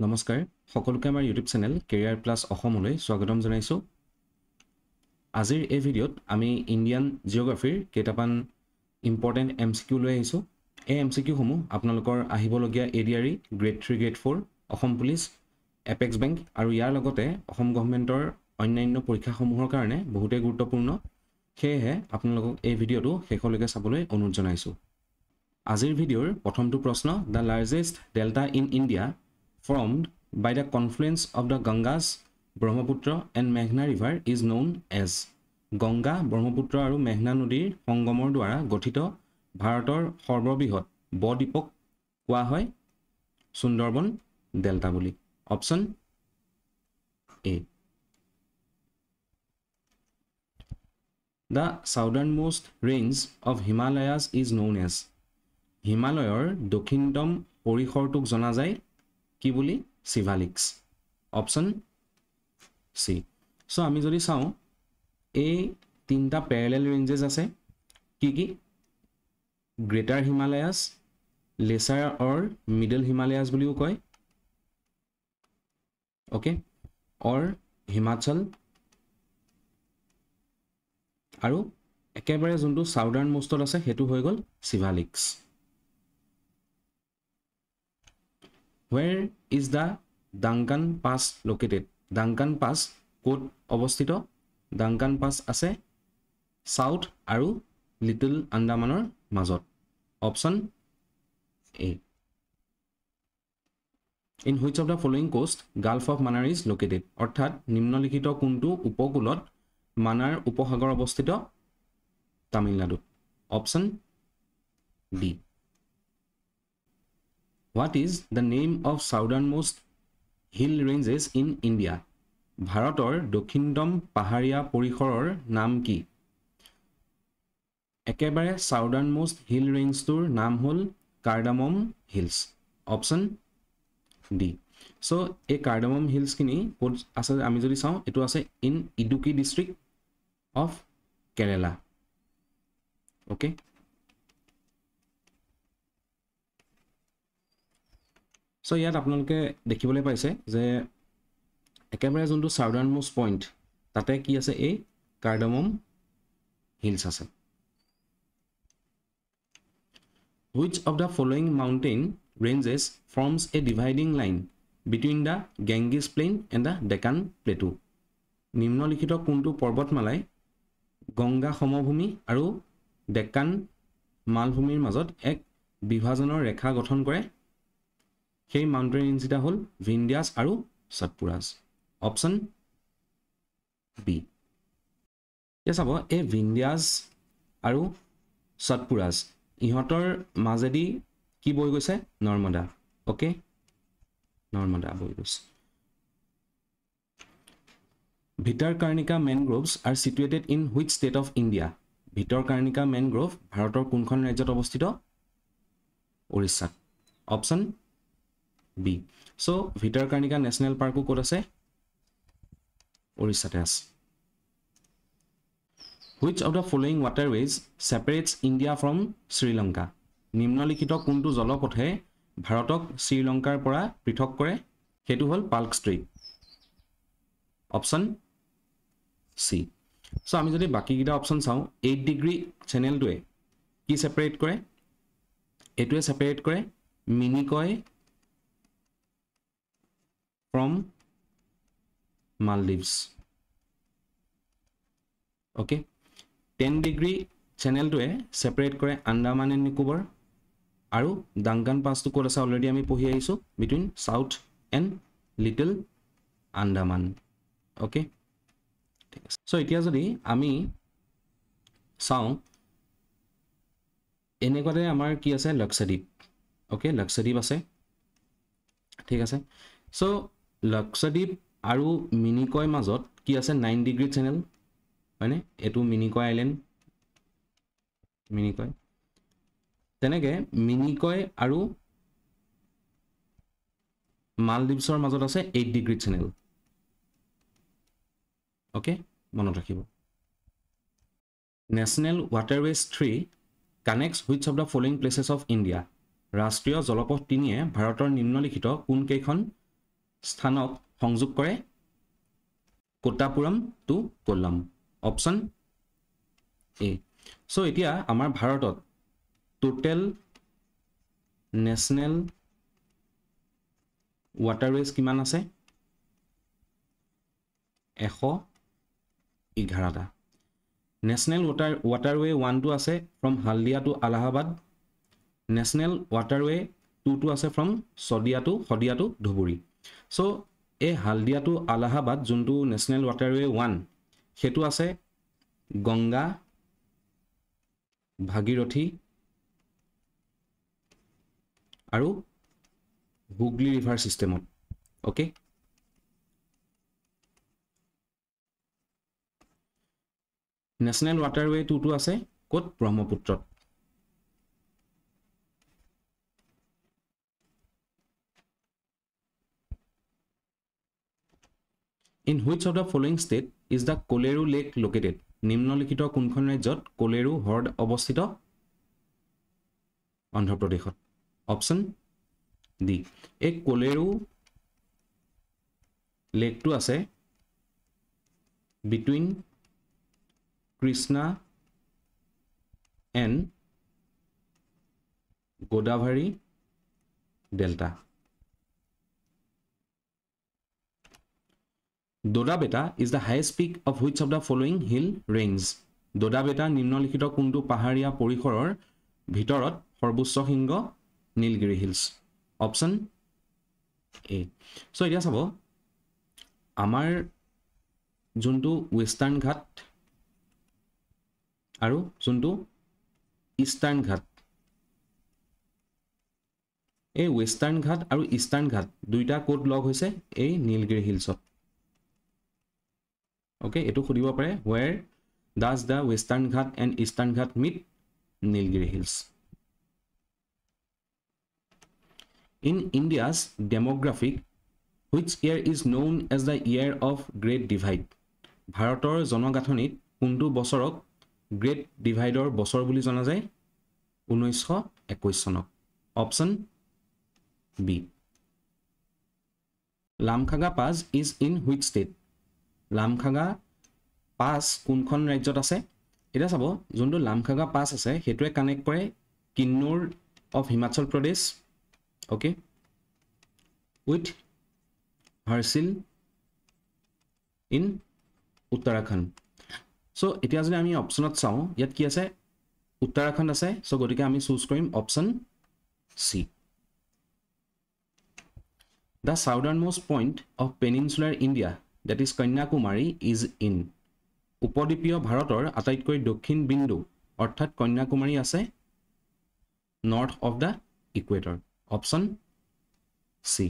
নমস্কাৰ সকলোকে আমাৰ ইউটিউব চেনেল কেৰিয়াৰ প্লাছ অসমলৈ স্বাগতম জনাইছোঁ। আজিৰ এই ভিডিঅ'ত আমি ইণ্ডিয়ান জিঅ'গ্ৰাফিৰ কেইটামান ইম্পৰ্টেণ্ট MCQ লৈ আহিছোঁ। এই MCQসমূহ আপোনালোকৰ আহিবলগীয়া ADRE grade 3 grade 4 Assam police apex bank আৰু ইয়াৰ লগতে অসম গভৰ্ণমেণ্টৰ অন্যান্য পৰীক্ষাসমূহৰ কাৰণে বহুতেই গুৰুত্বপূৰ্ণ। সেয়েহে আপোনালোকক এই ভিডিঅ'টো শেষলৈকে চাবলৈ অনুৰোধ জনাইছোঁ। আজিৰ ভিডিঅ'ৰ প্ৰথমটো প্ৰশ্ন, the largest delta in India formed by the confluence of the Gangas, Brahmaputra and Meghna river is known as Ganga Brahmaputra আৰু মেঘনা নদীৰ সংগমৰ দ্বাৰা গঠিত ভাৰতৰ সৰ্ববৃহৎ বদ্বীপক কোৱা হয় সুন্দৰবন ডেল্টা বুলি। Option A. The southernmost range of Himalayas is known as হিমালয়ৰ দক্ষিণতম পৰিসৰটোক জনা যায় কি বুলি? সিভালিক্স। অপশ্যন সি। সো আমি যদি চাওঁ এই তিনিটা প্যাৰেলেল ৰেঞ্জেছ আছে কি কি? গ্ৰেটাৰ হিমালয়াছ, লেছাৰ অৰ মিডল হিমালয়াছ বুলিও কয়, অ'কে, অৰ হিমাচল, আৰু একেবাৰে যোনটো সাউদাৰ্ণ মোষ্টত আছে সেইটো হৈ গ'ল সিভালিক্স। Where is the Duncan Pass located? Duncan Pass ক'ত অৱস্থিত? Duncan Pass আছে সাউথ আৰু লিটল আন্দামানৰ মাজত। Option A. In which of the following coast Gulf of Mannar is located? অৰ্থাৎ নিম্নলিখিত কোনটো উপকূলত মানাৰ উপসাগৰ অৱস্থিত? Tamil Nadu. Option D. What is the name of southernmost hill ranges in India? ভাৰতৰ দক্ষিণতম পাহাৰীয়া পৰিসৰৰ নাম কি? একেবাৰে সাউদাৰ্ণমোষ্ট হিল ৰেঞ্জটোৰ নাম হ'ল কাৰ্ডামম হিলছ। Option D. সো এই কাৰ্ডামম হিলছখিনি ক'ত আছে আমি যদি চাওঁ এইটো আছে in Idukki district of Kerala. Okay, so ইয়াত আপোনালোকে দেখিবলৈ পাইছে যে একেবাৰে যোনটো সাউদাৰ্ণমোষ্ট পইণ্ট তাতে কি আছে? এই কাৰ্ডামম হিলছ আছে। Which of the following mountain ranges forms a dividing line between the Ganges plain and the Deccan plateau? নিম্নলিখিত কোনটো পৰ্বতমালাই গংগা সমভূমি আৰু ডেকান মালভূমিৰ মাজত এক বিভাজনৰ ৰেখা গঠন কৰে? সেই মাউণ্টেইন ৰেঞ্জকেইটা হ'ল ভিন্ধ্যাছ আৰু সতপুৰাজ। Option B. এতিয়া চাব এই ভিন্ধ্যাছ আৰু সতপুৰাজ ইহঁতৰ মাজেদি কি বৈ গৈছে? নৰ্মদা। অ'কে, নৰ্মদা বৈ গৈছে। Bhitarkanika mangroves are situated in which state of India? Bhitarkanika mangrove ভাৰতৰ কোনখন ৰাজ্যত অৱস্থিত? উৰিষ্যাত। Option B. So Bhitarkanika national পাৰ্কো ক'ত আছে? উৰিষ্যাতে আছে। Which of the following waterways separates India from Sri Lanka? নিম্নলিখিত কোনটো জলপথে ভাৰতক শ্ৰীলংকাৰ পৰা পৃথক কৰে? সেইটো হ'ল পাল্ক ষ্ট্ৰেইট। অপশ্যন সি। সো আমি যদি বাকীকেইটা অপশ্যন চাওঁ 8 ডিগ্ৰী চেনেলটোৱে কি ছেপাৰেট কৰে? এইটোৱে ছেপাৰেট কৰে Minicoy from Maldives. Okay, 10 degree চেনেলটোৱে ছেপাৰেট কৰে আন্দামান এণ্ড নিকোবৰ, আৰু ডাংকান পাছটো ক'ত আছে অলৰেডি আমি পঢ়ি আহিছোঁ, between south and little Andaman. Okay, ঠিক আছে। চ' এতিয়া যদি আমি চাওঁ এনেকুৱাতে আমাৰ কি আছে? লক্ষদ্বীপ। অ'কে, লক্ষদ্বীপ আছে, ঠিক আছে। চ' লক্ষদ্বীপ আৰু মিনিকয় মাজত কি আছে? 9 ডিগ্ৰী চেনেল, হয়নে? এইটো মিনিকয় আইলেণ্ড, মিনিকয়। তেনেকৈ মিনিকয় আৰু মালদ্বীপছৰ মাজত আছে 8 ডিগ্ৰী চেনেল। অ'কে, মনত ৰাখিব। National waterway 3 connects which of the following places of India? ৰাষ্ট্ৰীয় জলপথ 3য়ে ভাৰতৰ নিম্নলিখিত কোনকেইখন স্থানক সংযোগ কৰে Kottapuram to Kollam option a so এতিয়া আমাৰ ভাৰতত টোটেল নেশনেল waterways কিমান আছে 111টা নেশনেল waterway 1 টো আছে from Haldia to Allahabad national waterway 2 টো আছে from Sadiya to Dhubri so এই হালদিয়া to Allahabad যোনটো নেশনেল waterway 1 হেতু আছে গংগা ভাগীৰথী আৰু হুগলি ৰিভাৰ সিস্টেমত ওকে নেশনেল waterway 2 টো আছে ক'ত ব্ৰহ্মপুত্ৰত In which of the following state is the Koleru Lake located? নিম্নলিখিত কোনখন ৰাজ্যত কোলেৰু হ্ৰদ অৱস্থিত অন্ধ্ৰ প্ৰদেশত অপশ্যন ডি এই কোলেৰু লেকটো আছে between Krishna and Godavari Delta. Dodabeta is the highest peak of which of the following hill range? Dodabeta নিম্নলিখিত কোনটো পাহাৰীয়া পৰিসৰৰ ভিতৰত সৰ্বোচ্চ শৃংগ Nilgiri hills option a so এতিয়া চাব আমাৰ যোনটো ৱেষ্টাৰ্ণ ঘাট আৰু যোনটো ইষ্টাৰ্ণ ঘাট এই ৱেষ্টাৰ্ণ ঘাট আৰু ইষ্টাৰ্ণ ঘাট দুইটা কোড লগ হৈছে এই নীলগিৰি হিলছত ওকে এটো খুদিব পাৰে where does the western ghat and eastern ghat meet Nilgiri hills in India's demographic which year is known as the year of great divide ভাৰতৰ জনগাঁথনিত কোনটো বছৰক গ্ৰেট ডিভাইডৰ বছৰ বুলি জনা যায় 1921 চনক option b Lamkhaga pass is in which state Lamkhaga pass কোনখন ৰাজ্যত আছে এটা চাব যোনটো লামখাগা পাছ আছে হেতুৱে কানেক্ট কৰে Kinnaur of Himachal Pradesh okay with Harsil in Uttarakhand so এতিয়া যদি আমি অপশ্যনত চাওঁ ইয়াত কি আছে উত্তৰাখণ্ড আছে সো গতিকে আমি চুজ কৰিম option C The southernmost point of peninsular India that is Kanyakumari is in উপদ্বীপীয় ভাৰতৰ আটাইতকৈ দক্ষিণ বিন্দু অৰ্থাৎ কন্যাকুমাৰী আছে north of the equator option C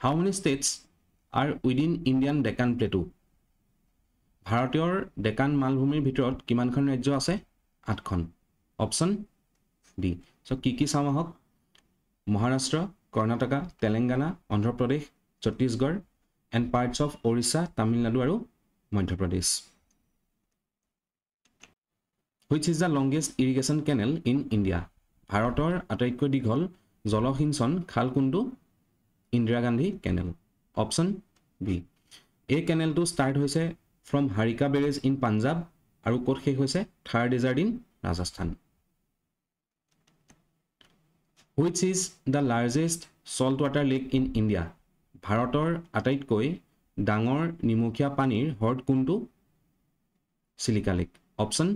How many states are within Indian Deccan Plateau ভাৰতীয় ডেকান মালভূমিৰ ভিতৰত কিমানখন ৰাজ্য আছে 8খন অপশ্যন ডি সো কি চাওঁ আহক Maharashtra Karnataka Telangana Andhra Pradesh Chhattisgarh and parts of Orissa, Tamil Nadu আৰু Madhya Pradesh. Which is the longest irrigation canal in India? ভাৰতৰ আটাইতকৈ দীঘল জলসিঞ্চন খাল কোনটো Indira Gandhi canal option b এই কেনেলটো ষ্টাৰ্ট হৈছে from Harike barrage in Punjab আৰু ক'ত শেষ হৈছে Thar desert in Rajasthan Which is the largest saltwater lake in India? ভাৰতৰ আটাইতকৈ ডাঙৰ নিমখীয়া পানীৰ হ্ৰদ কোনটো চিলিকা লেক অপশ্যন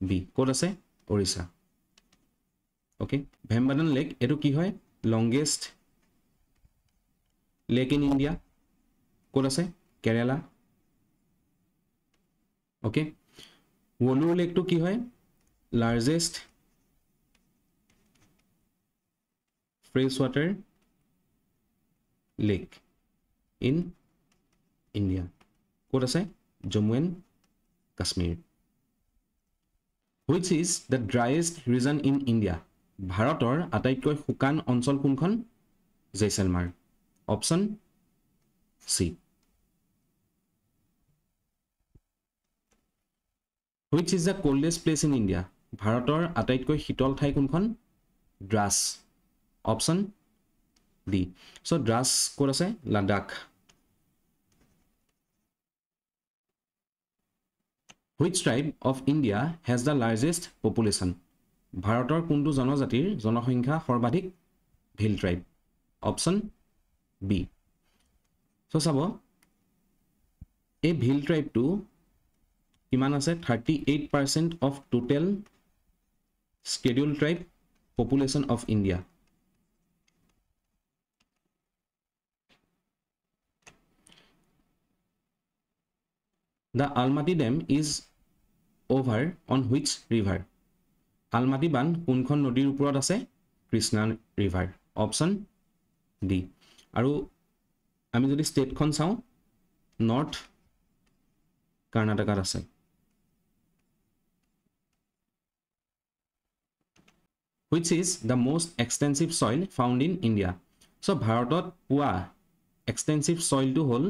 বি ক'ত আছে ওড়িশা ওকে ভেম্বাদন লেক এটো কি হয় লংগেষ্ট লেক ইন ইণ্ডিয়া ক'ত আছে কেৰালা ওকে ওলুৰ লেকটো কি হয় largest fresh water lake in India ক'ত আছে Jammu and Kashmir which is the driest region in India ভাৰতৰ আটাইতকৈ শুকান অঞ্চল কোনখন Jaisalmer option c which is the coldest place in India ভাৰতৰ আটাইতকৈ শীতল ঠাই কোনখন Dras option D so Dras ক'ত আছে Ladakh Which tribe of India has the largest population? ভাৰতৰ কোনটো জনজাতিৰ জনসংখ্যা সৰ্বাধিক Bhil tribe option B so চাব এই ভিল ট্ৰাইবটো কিমান আছে 38% of total scheduled tribe population of India The Almaty Dam is over on which river? Almaty বান্ধ কোনখন নদীৰ ওপৰত আছে কৃষ্ণা ৰিভাৰ অপশ্যন ডি আৰু আমি যদি ষ্টেটখন চাওঁ নৰ্থ কৰ্ণাটকাত আছে Which is the most extensive soil found in India? So ভাৰতত পোৱা extensive soil টো হ'ল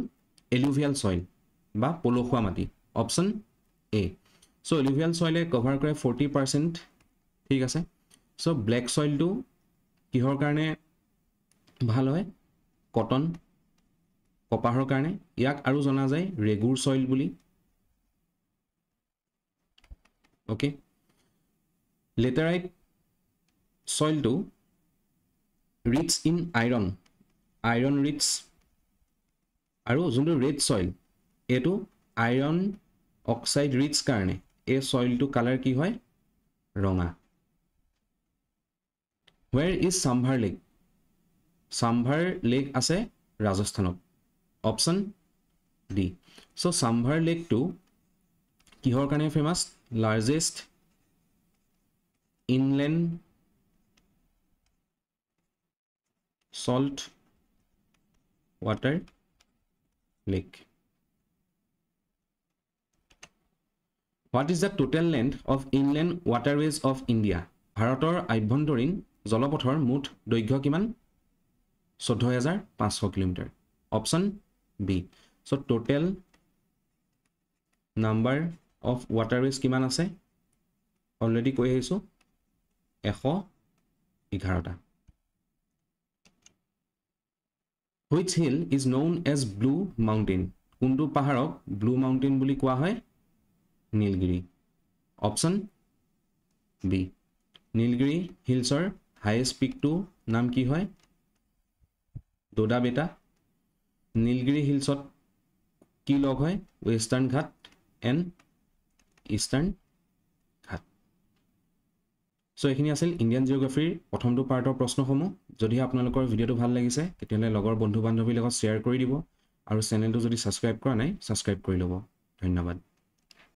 alluvial soil বা পলসুৱা মাটি option a so alluvial soil cover কৰে 40% ঠিক আছে সো ব্লেক সইলটো কিহৰ কাৰণে ভাল হয় কটন কপাহৰ কাৰণে ইয়াক আৰু জনা যায় ৰেগুৰ সইল বুলি ওকে লেটেৰাইট সইলটো ৰিচ ইন আইৰন ৰিচ আৰু যোনটো ৰেড সইল এটো আইৰন অক্সাইড ৰিচ কাৰণে এই সইলটো কালাৰ কি হয় ৰঙা Where is Sambhar Lake? Sambhar Lake আছে ৰাজস্থানত option D so Sambhar Lake টো কিহৰ কাৰণে famous largest inland salt water lake What is the total length of inland waterways of India? ভাৰতৰ আভ্যন্তৰীণ জলপথৰ মুঠ দৈৰ্ঘ্য কিমান 14500 kilometre option B so total number of waterways কিমান আছে অলৰেডি কৈ আহিছো 111টা Which hill is known as Blue Mountain? কোনটো পাহাৰক Blue Mountain বুলি কোৱা হয় নীলগিৰি অপশ্যন বি নীলগিৰি হিলছৰ হাইয়েষ্ট পিকটো নাম কি হয় দোদা বেটা নীলগিৰি হিলছত কি লগ হয় ওয়েস্টাৰ্ণ ঘাট এণ্ড ইষ্টাৰ্ণ ঘাট সো এইখিনি আছিল ইণ্ডিয়ান জিঅ'গ্ৰাফিৰ প্ৰথমটো পাৰ্টৰ প্ৰশ্নসমূহ যদি আপোনালোকৰ ভিডিঅ'টো ভাল লাগিছে তেতিয়াহ'লে লগৰ বন্ধু বান্ধৱীৰ লগত শ্বেয়াৰ কৰি দিব আৰু চেনেলটো যদি ছাবস্ক্ৰাইব কৰা নাই ছাবস্ক্ৰাইব কৰি ল'ব ধন্যবাদ